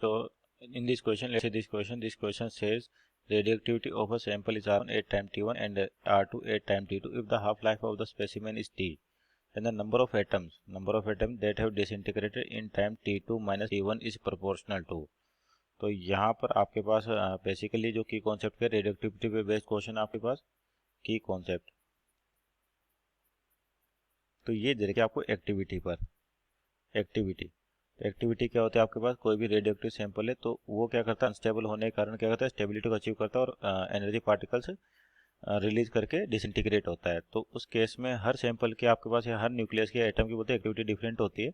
So in this question, let's say this question says radioactivity of a sample is R1 8 times T1 and R2 8 times T2 if the half-life of the specimen is T. Then the number of atoms that have disintegrated in time T2 minus T1 is proportional to. तो यहाँ पर आपके पास basically जो की concept है radioactivity पे based question आपके पास की कॉन्सेप्ट। तो ये दे रखिए आपको एक्टिविटी पर। एक्टिविटी क्या होता है आपके पास, कोई भी रेडियोएक्टिव सैंपल है तो वो क्या करता है, अनस्टेबल होने के कारण क्या करता है, स्टेबिलिटी को अचीव करता है और एनर्जी पार्टिकल्स रिलीज करके डिसइंटीग्रेट होता है। तो उस केस में हर सैंपल के आपके पास या हर न्यूक्लियस के एटम की बोलते एक्टिविटी डिफरेंट होती है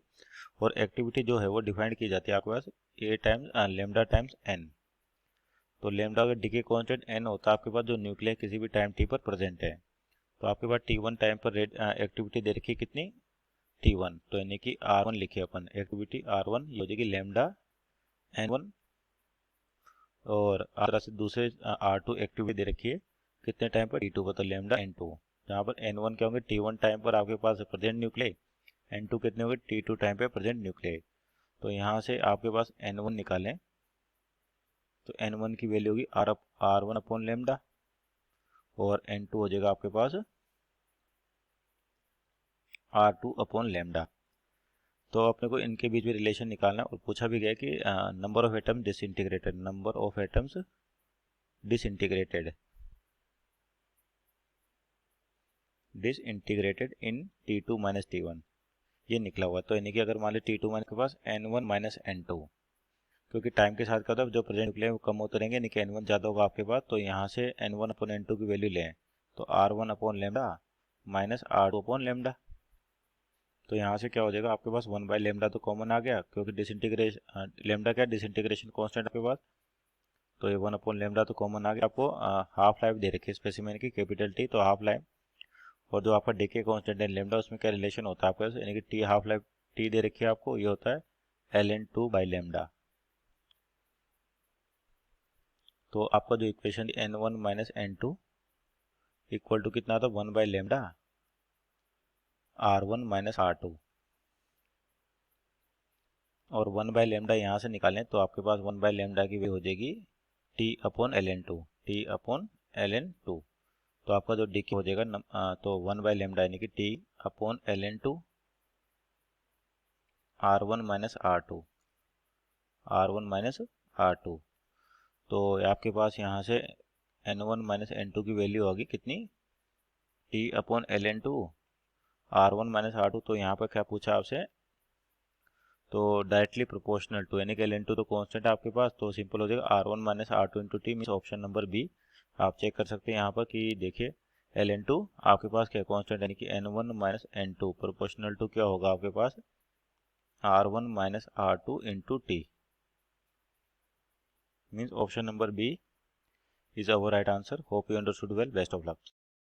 और एक्टिविटी जो है वो डिफाइंड की जाती है आपके पास ए टाइम्स लेमडा टाइम्स एन। तो लेमडा का डीके कांस्टेंट एन होता है आपके पास जो न्यूक्लियस किसी भी टाइम टी पर प्रेजेंट है। तो आपके पास T1 टाइम पर एक्टिविटी दे रखी है कितनी, T1, तो यानी कि R1 लिखे अपन, एक्टिविटी R1 ये हो जाएगी लेमडा N1। और तरह से दूसरे R2 एक्टिविटी दे रखी है कितने टाइम पर, T2 पर, तो लेमडा N2। जहाँ पर N1 क्या होंगे, T1 टाइम पर आपके पास प्रेजेंट न्यूक्लियस, N2 कितने होंगे, T2 टाइम पे प्रेजेंट न्यूक्लियस। तो यहाँ से आपके पास N1 निकालें तो N1 की वैल्यू होगी R1 अपॉन लेमडा और N2 हो जाएगा आपके पास R2 अपॉन लेमडा। तो अपने को इनके बीच में रिलेशन निकालना है और पूछा भी गया कि number of atoms disintegrated in T2 minus T1 ये निकला हुआ। तो यानी कि अगर मान ली T2 माइनस के पास N1 माइनस N2, क्योंकि टाइम के साथ क्या होता है जो प्रेजेंट न्यूक्लियस वो कम होते रहेंगे, यानी कि N1 ज़्यादा होगा आपके पास। तो यहाँ से N1 अपॉन N2 की वैल्यू लें तो R1 upon lambda minus R2 upon lambda. तो यहाँ से क्या हो जाएगा आपके पास 1 बाई लेमडा तो कॉमन आ गया, क्योंकि डिसइंटीग्रेशन लेमडा क्या डिसइंटीग्रेशन कांस्टेंट आपके पास, तो ये 1 अपॉन लेमडा तो कॉमन आ गया। आपको हाफ लाइफ दे रखी है स्पेसिमेन की कैपिटल टी, तो हाफ लाइफ और जो आपका डीके कांस्टेंट है लेमडा उसमें क्या रिलेशन होता है आपके पास, यानी कि टी हाफ लाइफ टी दे रखी है आपको, ये होता है ln2 बाई लेमडा। तो आपका जो equation N1 minus N2 equal to कितना था, 1 by lambda R1 minus R2 और 1 बाई लेमडा यहाँ से निकालें तो आपके पास 1 बाई लेमडा की वैल्यू हो जाएगी T अपॉन ln2। तो आपका जो डी हो जाएगा तो 1 बाई लेमडा यानी कि T upon ln2 R1 minus R2। तो आपके पास यहाँ से N1 माइनस N2 की वैल्यू होगी कितनी, T upon ln2 R1 minus R2। तो यहाँ पर क्या पूछा आपसे, तो डायरेक्टली प्रोपोर्शनल टू, यानी कि ln2 तो कांस्टेंट है आपके पास, तो सिंपल हो जाएगा R1 minus R2 into t, means option number B. आप चेक कर सकते हैं यहाँ पर कि देखिए ln2 आपके पास क्या कांस्टेंट, यानी कि N1 minus N2 proportional to क्या होगा आपके पास R1 minus R2 into t, means option number B is our right answer. Hope you understood well. Best of luck.